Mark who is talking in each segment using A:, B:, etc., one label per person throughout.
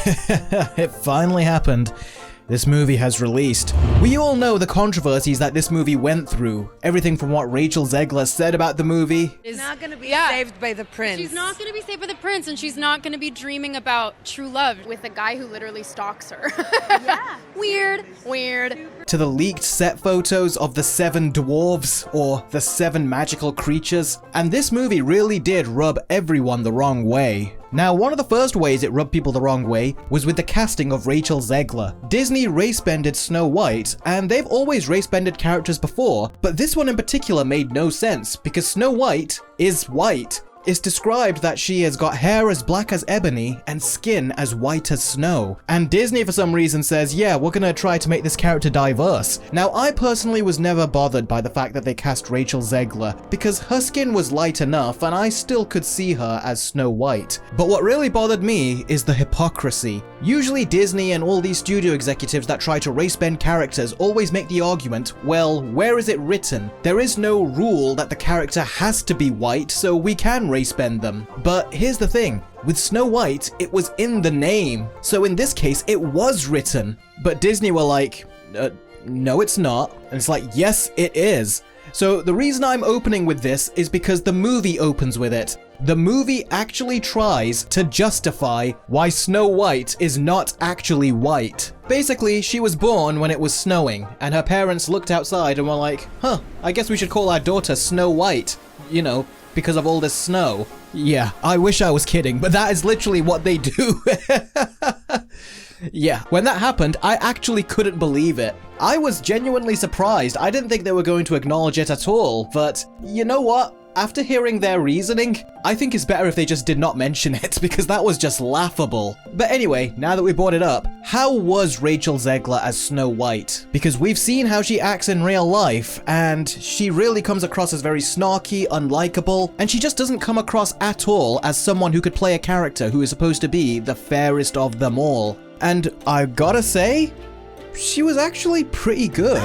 A: It finally happened. This movie has released. We all know the controversies that this movie went through. Everything from what Rachel Zegler said about the movie.
B: Is not going to be saved by the prince.
C: She's not going to be saved by the prince, and she's not going to be dreaming about true love with a guy who literally stalks her. Yeah. Weird.
A: To the leaked set photos of the 7 dwarves, or the 7 magical creatures. And this movie really did rub everyone the wrong way. Now, one of the first ways it rubbed people the wrong way was with the casting of Rachel Zegler. Disney race-bended Snow White, and they've always race-bended characters before, but this one in particular made no sense, because Snow White is white. It's described that she has got hair as black as ebony and skin as white as snow. And Disney for some reason says, yeah, we're gonna try to make this character diverse. Now, I personally was never bothered by the fact that they cast Rachel Zegler, because her skin was light enough and I still could see her as Snow White. But what really bothered me is the hypocrisy. Usually Disney and all these studio executives that try to race-bend characters always make the argument, well, where is it written? There is no rule that the character has to be white, so we can race-bend them. But here's the thing, with Snow White, it was in the name, so in this case, it was written. But Disney were like, no it's not, and it's like, yes it is. So the reason I'm opening with this is because the movie opens with it. The movie actually tries to justify why Snow White is not actually white. Basically, she was born when it was snowing, and her parents looked outside and were like, huh, I guess we should call our daughter Snow White, you know, because of all this snow. Yeah, I wish I was kidding, but that is literally what they do. Yeah, when that happened, I actually couldn't believe it. I was genuinely surprised. I didn't think they were going to acknowledge it at all, but you know what? After hearing their reasoning, I think it's better if they just did not mention it, because that was just laughable. But anyway, now that we brought it up, how was Rachel Zegler as Snow White? Because we've seen how she acts in real life, and she really comes across as very snarky, unlikable, and she just doesn't come across at all as someone who could play a character who is supposed to be the fairest of them all. And I gotta say, she was actually pretty good.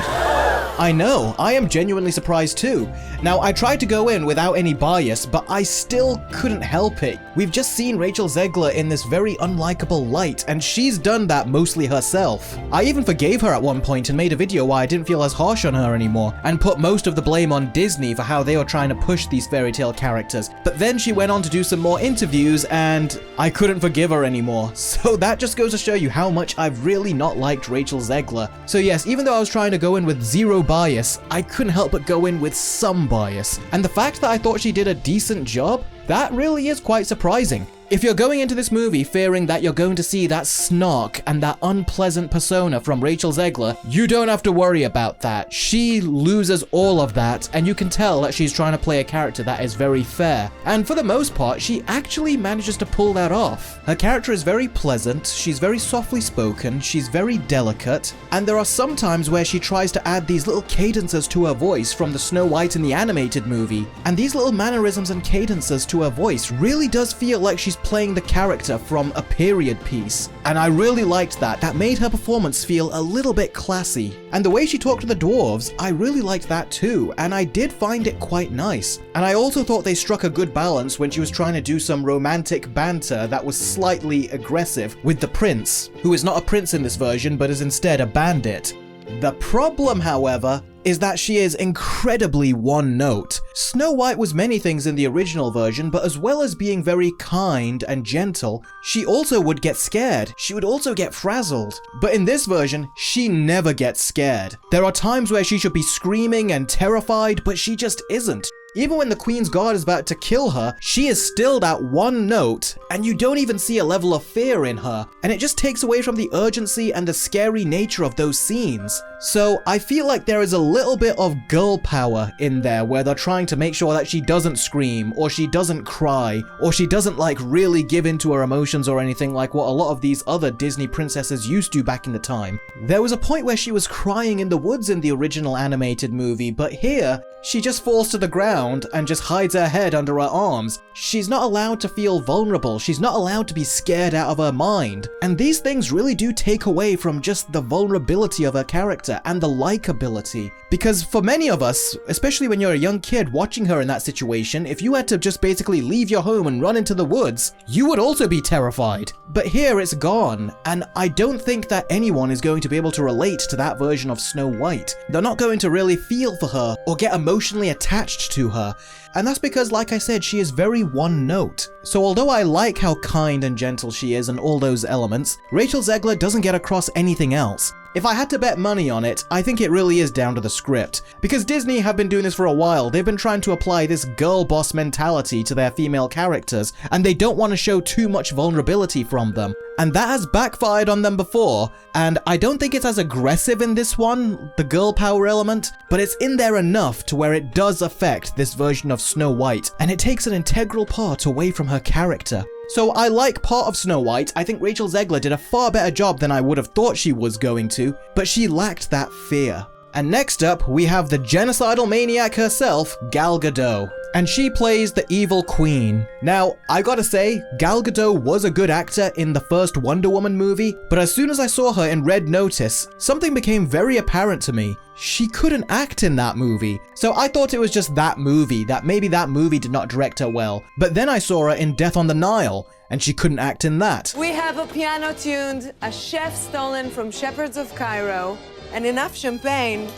A: I know, I am genuinely surprised too. Now, I tried to go in without any bias, but I still couldn't help it. We've just seen Rachel Zegler in this very unlikable light, and she's done that mostly herself. I even forgave her at one point and made a video why I didn't feel as harsh on her anymore, and put most of the blame on Disney for how they were trying to push these fairy tale characters. But then she went on to do some more interviews, and I couldn't forgive her anymore. So that just goes to show you how much I've really not liked Rachel Zegler. So yes, even though I was trying to go in with zero bias, I couldn't help but go in with some bias. And the fact that I thought she did a decent job, that really is quite surprising. If you're going into this movie fearing that you're going to see that snark and that unpleasant persona from Rachel Zegler, you don't have to worry about that. She loses all of that, and you can tell that she's trying to play a character that is very fair. And for the most part, she actually manages to pull that off. Her character is very pleasant, she's very softly spoken, she's very delicate, and there are some times where she tries to add these little cadences to her voice from the Snow White in the animated movie. And these little mannerisms and cadences to her voice really does feel like she's playing the character from a period piece. And I really liked that. That made her performance feel a little bit classy. And the way she talked to the dwarves, I really liked that too, and I did find it quite nice. And I also thought they struck a good balance when she was trying to do some romantic banter that was slightly aggressive with the prince, who is not a prince in this version, but is instead a bandit. The problem, however, is that she is incredibly one note. Snow White was many things in the original version, but as well as being very kind and gentle, she also would get scared. She would also get frazzled. But in this version, she never gets scared. There are times where she should be screaming and terrified, but she just isn't. Even when the Queen's Guard is about to kill her, she is still that one note, and you don't even see a level of fear in her, and it just takes away from the urgency and the scary nature of those scenes. So I feel like there is a little bit of girl power in there where they're trying to make sure that she doesn't scream, or she doesn't cry, or she doesn't like really give into her emotions or anything like what a lot of these other Disney princesses used to back in the time. There was a point where she was crying in the woods in the original animated movie, but here, She just falls to the ground and just hides her head under her arms. She's not allowed to feel vulnerable. She's not allowed to be scared out of her mind. And these things really do take away from just the vulnerability of her character and the likability. Because for many of us, especially when you're a young kid watching her in that situation, if you had to just basically leave your home and run into the woods, you would also be terrified. But here it's gone, and I don't think that anyone is going to be able to relate to that version of Snow White. They're not going to really feel for her or get emotionally attached to her. And that's because, like I said, she is very one note. So although I like how kind and gentle she is and all those elements, Rachel Zegler doesn't get across anything else. If I had to bet money on it, I think it really is down to the script. Because Disney have been doing this for a while. They've been trying to apply this girl boss mentality to their female characters, and they don't want to show too much vulnerability from them. And that has backfired on them before, and I don't think it's as aggressive in this one, the girl power element, but it's in there enough to where it does affect this version of Snow White, and it takes an integral part away from her character. So I like part of Snow White. I think Rachel Zegler did a far better job than I would have thought she was going to, but she lacked that fear. And next up, we have the genocidal maniac herself, Gal Gadot. And she plays the evil queen. Now, I gotta say, Gal Gadot was a good actor in the first Wonder Woman movie, but as soon as I saw her in Red Notice, something became very apparent to me. She couldn't act in that movie. So I thought it was just that movie, that maybe that movie did not direct her well. But then I saw her in Death on the Nile, and she couldn't act in that.
B: We have a piano tuned, a chef stolen from Shepherds of Cairo, and enough champagne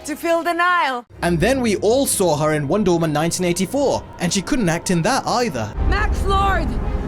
B: to fill the Nile.
A: And then we all saw her in Wonder Woman 1984, and she couldn't act in that either.
D: Max Lord,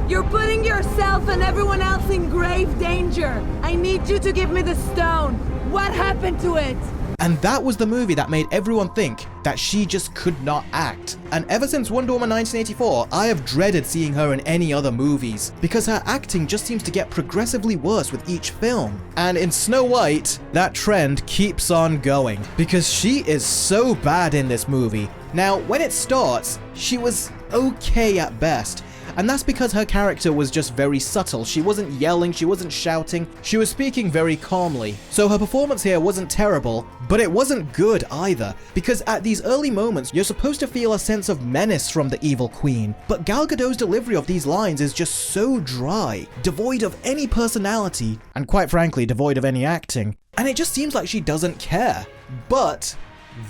D: you're putting yourself and everyone else in grave danger. I need you to give me the stone. What happened to it?
A: And that was the movie that made everyone think that she just could not act. And ever since Wonder Woman 1984, I have dreaded seeing her in any other movies, because her acting just seems to get progressively worse with each film. And in Snow White, that trend keeps on going, because she is so bad in this movie. Now, when it starts, she was okay at best. And that's because her character was just very subtle. She wasn't yelling, she wasn't shouting, she was speaking very calmly. So her performance here wasn't terrible, but it wasn't good either, because at these early moments, you're supposed to feel a sense of menace from the evil queen. But Gal Gadot's delivery of these lines is just so dry, devoid of any personality, and quite frankly, devoid of any acting. And it just seems like she doesn't care. But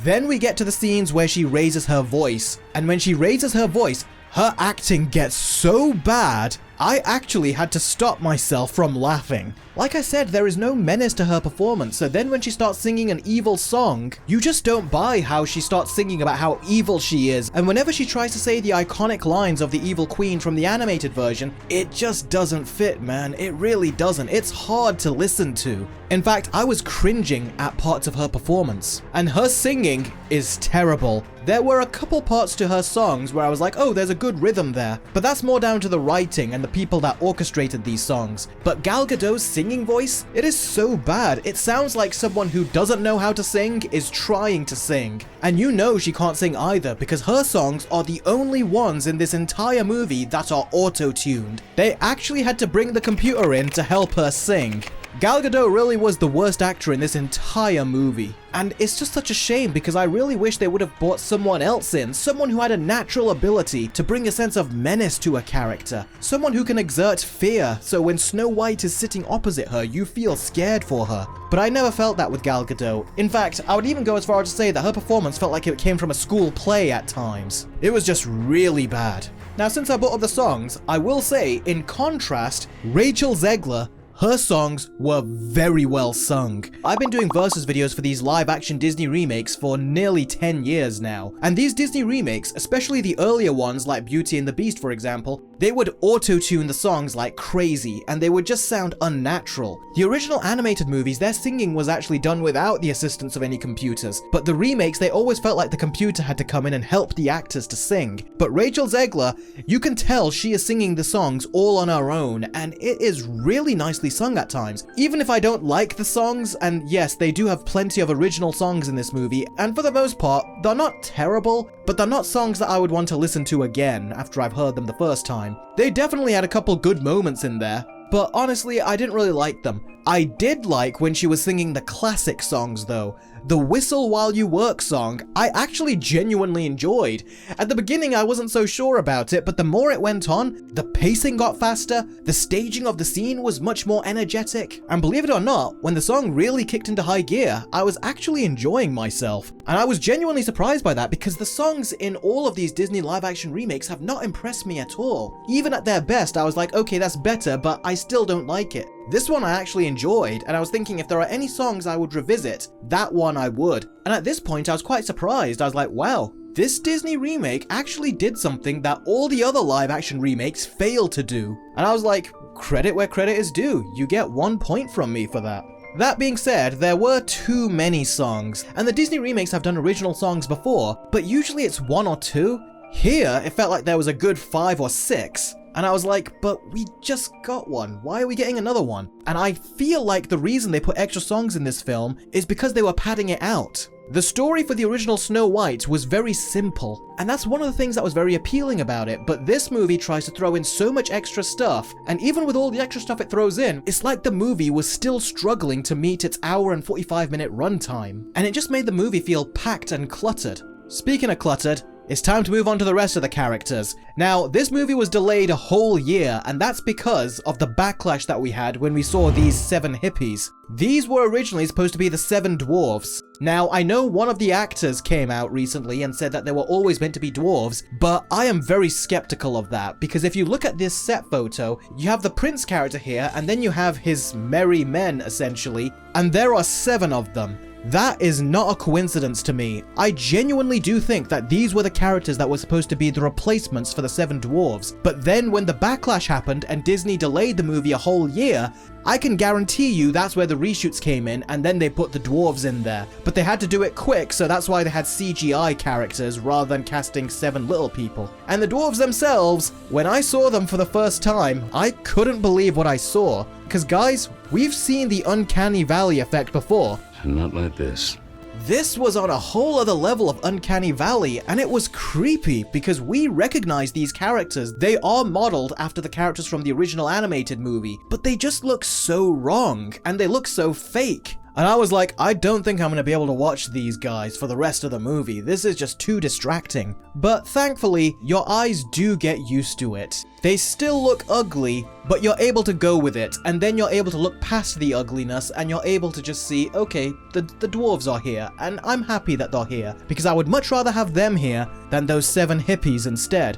A: then we get to the scenes where she raises her voice, and when she raises her voice, her acting gets so bad, I actually had to stop myself from laughing. Like I said, there is no menace to her performance, so then when she starts singing an evil song, you just don't buy how she starts singing about how evil she is, and whenever she tries to say the iconic lines of the evil queen from the animated version, it just doesn't fit, man. It really doesn't. It's hard to listen to. In fact, I was cringing at parts of her performance, and her singing is terrible. There were a couple parts to her songs where I was like, oh, there's a good rhythm there, but that's more down to the writing and the people that orchestrated these songs. But Gal Gadot's singing voice, it is so bad. It sounds like someone who doesn't know how to sing is trying to sing. And you know she can't sing either, because her songs are the only ones in this entire movie that are auto-tuned. They actually had to bring the computer in to help her sing. Gal Gadot really was the worst actor in this entire movie. And it's just such a shame, because I really wish they would have brought someone else in, someone who had a natural ability to bring a sense of menace to a character, someone who can exert fear, so when Snow White is sitting opposite her, you feel scared for her. But I never felt that with Gal Gadot. In fact, I would even go as far as to say that her performance felt like it came from a school play at times. It was just really bad. Now, since I brought up the songs, I will say, in contrast, Rachel Zegler, her songs were very well sung. I've been doing versus videos for these live-action Disney remakes for nearly 10 years now, and these Disney remakes, especially the earlier ones like Beauty and the Beast for example, they would auto-tune the songs like crazy, and they would just sound unnatural. The original animated movies, their singing was actually done without the assistance of any computers, but the remakes, they always felt like the computer had to come in and help the actors to sing. But Rachel Zegler, you can tell she is singing the songs all on her own, and it is really nicely sung at times. Even if I don't like the songs, and yes, they do have plenty of original songs in this movie, and for the most part, they're not terrible, but they're not songs that I would want to listen to again after I've heard them the first time. They definitely had a couple good moments in there, but honestly, I didn't really like them. I did like when she was singing the classic songs though. the Whistle While You Work song, I actually genuinely enjoyed. At the beginning, I wasn't so sure about it, but the more it went on, the pacing got faster, the staging of the scene was much more energetic, and believe it or not, when the song really kicked into high gear, I was actually enjoying myself. And I was genuinely surprised by that because the songs in all of these Disney live-action remakes have not impressed me at all. Even at their best, I was like, okay, that's better, but I still don't like it. This one I actually enjoyed, and I was thinking if there are any songs I would revisit, that one I would. And at this point, I was quite surprised. I was like, wow, this Disney remake actually did something that all the other live-action remakes failed to do. And I was like, credit where credit is due. You get 1 point from me for that. That being said, there were too many songs, and the Disney remakes have done original songs before, but usually it's 1 or 2. Here, it felt like there was a good 5 or 6. And I was like, but we just got one. Why are we getting another one? And I feel like the reason they put extra songs in this film is because they were padding it out. The story for the original Snow White was very simple, and that's one of the things that was very appealing about it, but this movie tries to throw in so much extra stuff, and even with all the extra stuff it throws in, it's like the movie was still struggling to meet its hour and 45-minute runtime, and it just made the movie feel packed and cluttered. Speaking of cluttered, it's time to move on to the rest of the characters. Now, this movie was delayed a whole year, and that's because of the backlash that we had when we saw these 7 hippies. These were originally supposed to be the 7 dwarves. Now, I know one of the actors came out recently and said that they were always meant to be dwarves, but I am very skeptical of that, because if you look at this set photo, you have the prince character here, and then you have his merry men, essentially, and there are 7 of them. That is not a coincidence to me. I genuinely do think that these were the characters that were supposed to be the replacements for the 7 dwarves, but then when the backlash happened and Disney delayed the movie a whole year, I can guarantee you that's where the reshoots came in, and then they put the dwarves in there. But they had to do it quick, so that's why they had CGI characters rather than casting 7 little people. And the dwarves themselves, when I saw them for the first time, I couldn't believe what I saw. Because guys, we've seen the Uncanny Valley effect before.
E: Not like this.
A: This was on a whole other level of Uncanny Valley, and it was creepy because we recognize these characters. They are modeled after the characters from the original animated movie, but they just look so wrong, and they look so fake. And I was like, I don't think I'm going to be able to watch these guys for the rest of the movie. This is just too distracting. But thankfully, your eyes do get used to it. They still look ugly, but you're able to go with it, and then you're able to look past the ugliness, and you're able to just see, okay, the dwarves are here, and I'm happy that they're here, because I would much rather have them here than those 7 hippies instead.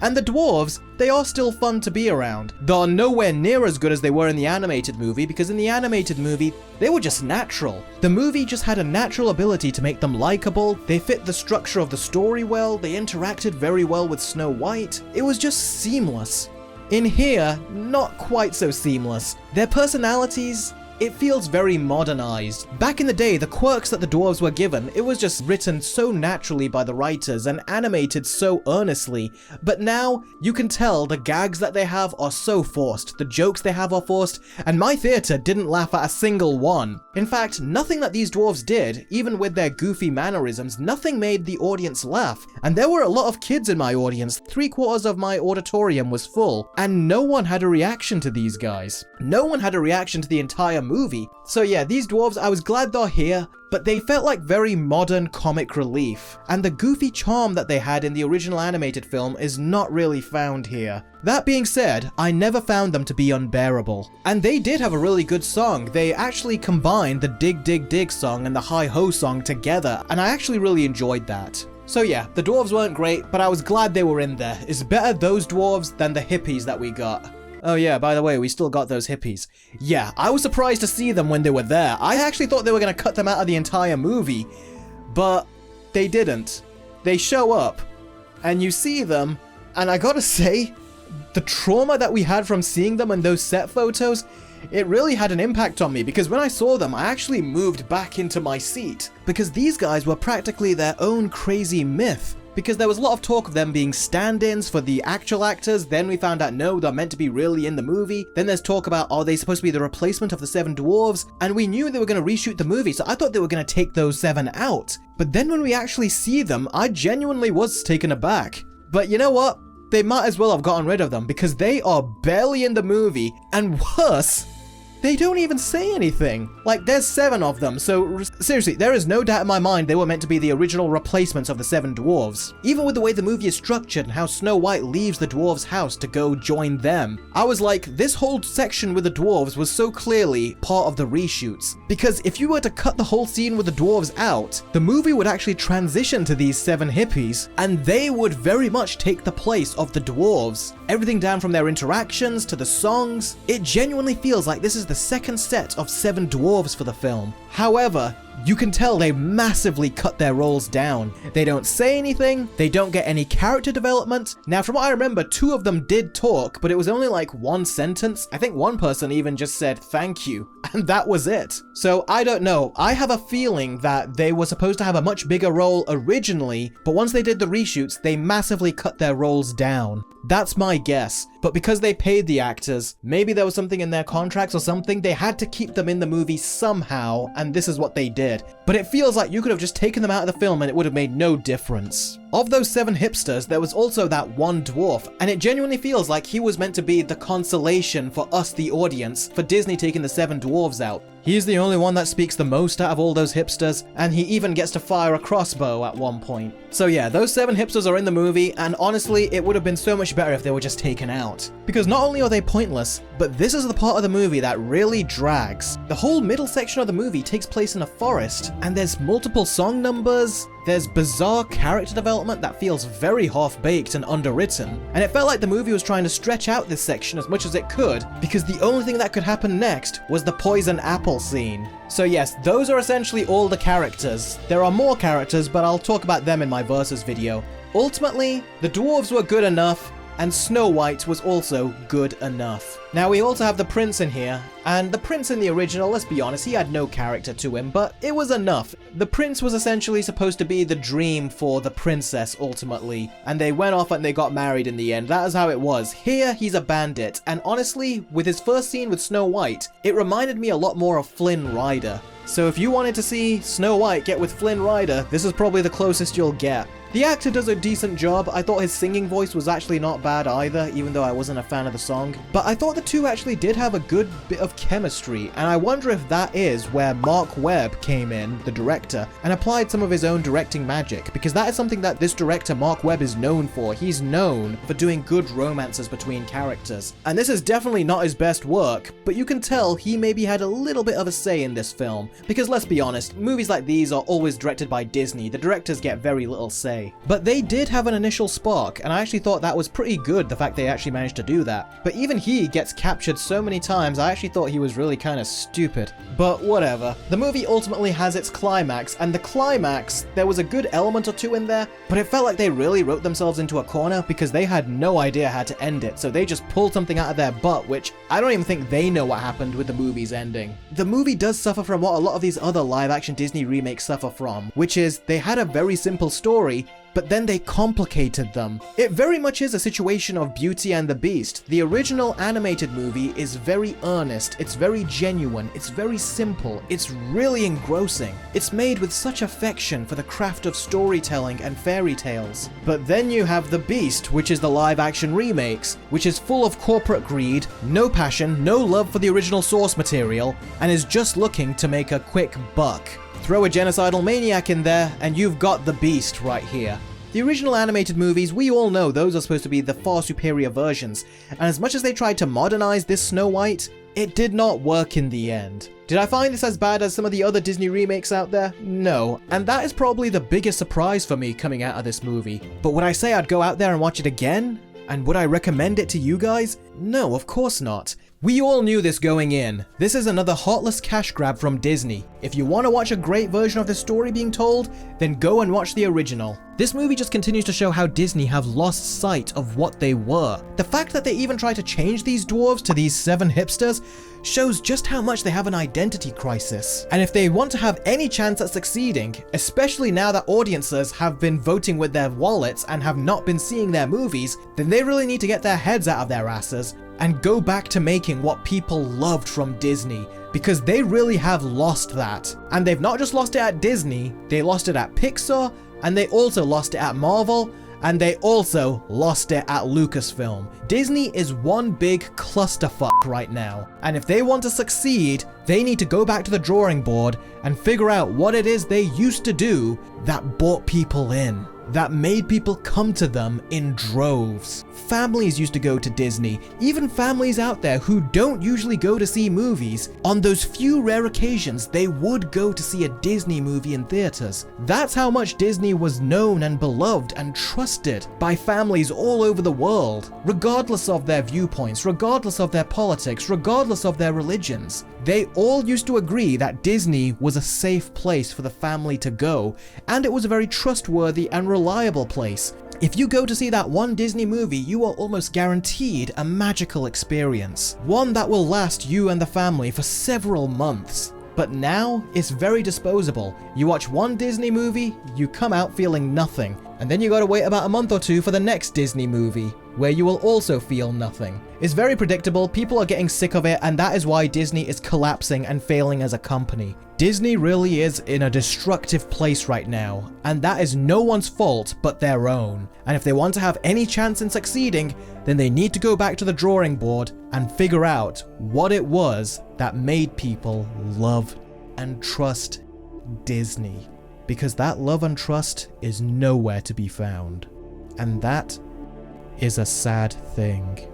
A: And the dwarves, they are still fun to be around. They're nowhere near as good as they were in the animated movie, because in the animated movie, they were just natural. The movie just had a natural ability to make them likable, they fit the structure of the story well, they interacted very well with Snow White. It was just seamless. In here, not quite so seamless. Their personalities, it feels very modernized. Back in the day, the quirks that the dwarves were given, it was just written so naturally by the writers and animated so earnestly. But now, you can tell the gags that they have are so forced, the jokes they have are forced, and my theater didn't laugh at a single one. In fact, nothing that these dwarves did, even with their goofy mannerisms, nothing made the audience laugh. And there were a lot of kids in my audience, 3/4 of my auditorium was full, and no one had a reaction to these guys. No one had a reaction to the entire movie. So yeah, these dwarves, I was glad they're here, but they felt like very modern comic relief, and the goofy charm that they had in the original animated film is not really found here. That being said, I never found them to be unbearable. And they did have a really good song. They actually combined the Dig Dig Dig song and the Hi Ho song together, and I actually really enjoyed that. So yeah, the dwarves weren't great, but I was glad they were in there. It's better those dwarves than the hippies that we got. Oh yeah, by the way, we still got those hippies. Yeah, I was surprised to see them when they were there. I actually thought they were going to cut them out of the entire movie, but they didn't. They show up, and you see them, and I gotta say, the trauma that we had from seeing them in those set photos, it really had an impact on me, because when I saw them, I actually moved back into my seat, because these guys were practically their own crazy myth. Because there was a lot of talk of them being stand-ins for the actual actors, then we found out no, they're meant to be really in the movie. Then there's talk about, are they supposed to be the replacement of the 7 dwarves? And we knew they were going to reshoot the movie, so I thought they were going to take those 7 out. But then when we actually see them, I genuinely was taken aback. But you know what? They might as well have gotten rid of them, because they are barely in the movie, and worse, They don't even say anything. Like, there's 7 of them, so seriously, there is no doubt in my mind they were meant to be the original replacements of the 7 dwarves. Even with the way the movie is structured and how Snow White leaves the dwarves' house to go join them, I was like, this whole section with the dwarves was so clearly part of the reshoots. Because if you were to cut the whole scene with the dwarves out, the movie would actually transition to these 7 hippies, and they would very much take the place of the dwarves. Everything down from their interactions to the songs, it genuinely feels like this is the second set of 7 dwarves for the film. However, you can tell they massively cut their roles down. They don't say anything, they don't get any character development. Now, from what I remember, 2 of them did talk, but it was only like 1 sentence. I think one person even just said thank you, and that was it. So I don't know, I have a feeling that they were supposed to have a much bigger role originally, but once they did the reshoots, they massively cut their roles down. That's my guess. But because they paid the actors, maybe there was something in their contracts or something, they had to keep them in the movie somehow, and this is what they did. But it feels like you could have just taken them out of the film and it would have made no difference. Of those 7 hipsters, there was also that one dwarf, and it genuinely feels like he was meant to be the consolation for us, the audience, for Disney taking the 7 dwarves out. He's the only one that speaks the most out of all those hipsters, and he even gets to fire a crossbow at one point. So yeah, those 7 hipsters are in the movie, and honestly, it would have been so much better if they were just taken out. Because not only are they pointless, but this is the part of the movie that really drags. The whole middle section of the movie takes place in a forest, and there's multiple song numbers, there's bizarre character development that feels very half-baked and underwritten, and it felt like the movie was trying to stretch out this section as much as it could, because the only thing that could happen next was the poison apple scene. So yes, those are essentially all the characters. There are more characters, but I'll talk about them in my versus video. Ultimately, the dwarves were good enough, and Snow White was also good enough. Now we also have the prince in here, and the prince in the original, let's be honest, he had no character to him, but it was enough. The prince was essentially supposed to be the dream for the princess ultimately, and they went off and they got married in the end. That is how it was. Here, he's a bandit, and honestly, with his first scene with Snow White, it reminded me a lot more of Flynn Rider. So if you wanted to see Snow White get with Flynn Rider, this is probably the closest you'll get. The actor does a decent job. I thought his singing voice was actually not bad either, even though I wasn't a fan of the song. But I thought the two actually did have a good bit of chemistry, and I wonder if that is where Mark Webb came in, the director, and applied some of his own directing magic, because that is something that this director, Mark Webb, is known for. He's known for doing good romances between characters. And this is definitely not his best work, but you can tell he maybe had a little bit of a say in this film, because let's be honest, movies like these are always directed by Disney. The directors get very little say. But they did have an initial spark, and I actually thought that was pretty good, the fact they actually managed to do that. But even he gets captured so many times, I actually thought he was really kind of stupid. But whatever. The movie ultimately has its climax, and the climax, there was a good element or two in there, but it felt like they really wrote themselves into a corner because they had no idea how to end it, so they just pulled something out of their butt, which I don't even think they know what happened with the movie's ending. The movie does suffer from what a lot of these other live-action Disney remakes suffer from, which is they had a very simple story, but then they complicated them. It very much is a situation of Beauty and the Beast. The original animated movie is very earnest, it's very genuine, it's very simple, it's really engrossing. It's made with such affection for the craft of storytelling and fairy tales. But then you have The Beast, which is the live-action remakes, which is full of corporate greed, no passion, no love for the original source material, and is just looking to make a quick buck. Throw a genocidal maniac in there, and you've got The Beast right here. The original animated movies, we all know those are supposed to be the far superior versions, and as much as they tried to modernize this Snow White, it did not work in the end. Did I find this as bad as some of the other Disney remakes out there? No, and that is probably the biggest surprise for me coming out of this movie. But would I say I'd go out there and watch it again? And would I recommend it to you guys? No, of course not. We all knew this going in. This is another heartless cash grab from Disney. If you want to watch a great version of the story being told, then go and watch the original. This movie just continues to show how Disney have lost sight of what they were. The fact that they even try to change these dwarves to these 7 hipsters shows just how much they have an identity crisis. And if they want to have any chance at succeeding, especially now that audiences have been voting with their wallets and have not been seeing their movies, then they really need to get their heads out of their asses and go back to making what people loved from Disney, because they really have lost that. And they've not just lost it at Disney, they lost it at Pixar, and they also lost it at Marvel, and they also lost it at Lucasfilm. Disney is one big clusterfuck right now, and if they want to succeed, they need to go back to the drawing board and figure out what it is they used to do that brought people in, that made people come to them in droves. Families used to go to Disney, even families out there who don't usually go to see movies. On those few rare occasions, they would go to see a Disney movie in theaters. That's how much Disney was known and beloved and trusted by families all over the world, regardless of their viewpoints, regardless of their politics, regardless of their religions. They all used to agree that Disney was a safe place for the family to go, and it was a very trustworthy and reliable place. If you go to see that one Disney movie, you are almost guaranteed a magical experience, one that will last you and the family for several months. But now, it's very disposable. You watch one Disney movie, you come out feeling nothing, and then you gotta wait about a month or two for the next Disney movie, where you will also feel nothing. It's very predictable, people are getting sick of it, and that is why Disney is collapsing and failing as a company. Disney really is in a destructive place right now, and that is no one's fault but their own. And if they want to have any chance in succeeding, then they need to go back to the drawing board and figure out what it was that made people love and trust Disney. Because that love and trust is nowhere to be found. And that is a sad thing.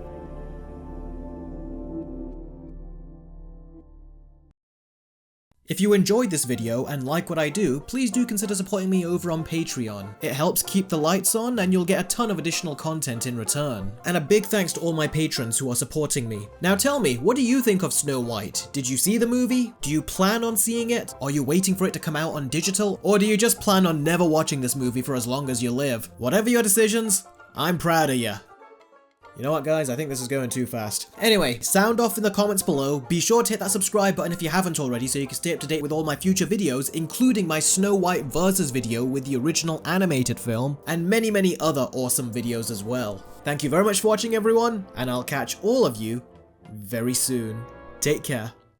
A: If you enjoyed this video and like what I do, please do consider supporting me over on Patreon. It helps keep the lights on and you'll get a ton of additional content in return. And a big thanks to all my patrons who are supporting me. Now tell me, what do you think of Snow White? Did you see the movie? Do you plan on seeing it? Are you waiting for it to come out on digital? Or do you just plan on never watching this movie for as long as you live? Whatever your decisions, I'm proud of you. You know what, guys? I think this is going too fast. Anyway, sound off in the comments below. Be sure to hit that subscribe button if you haven't already so you can stay up to date with all my future videos, including my Snow White versus video with the original animated film, and many other awesome videos as well. Thank you very much for watching, everyone, and I'll catch all of you very soon. Take care.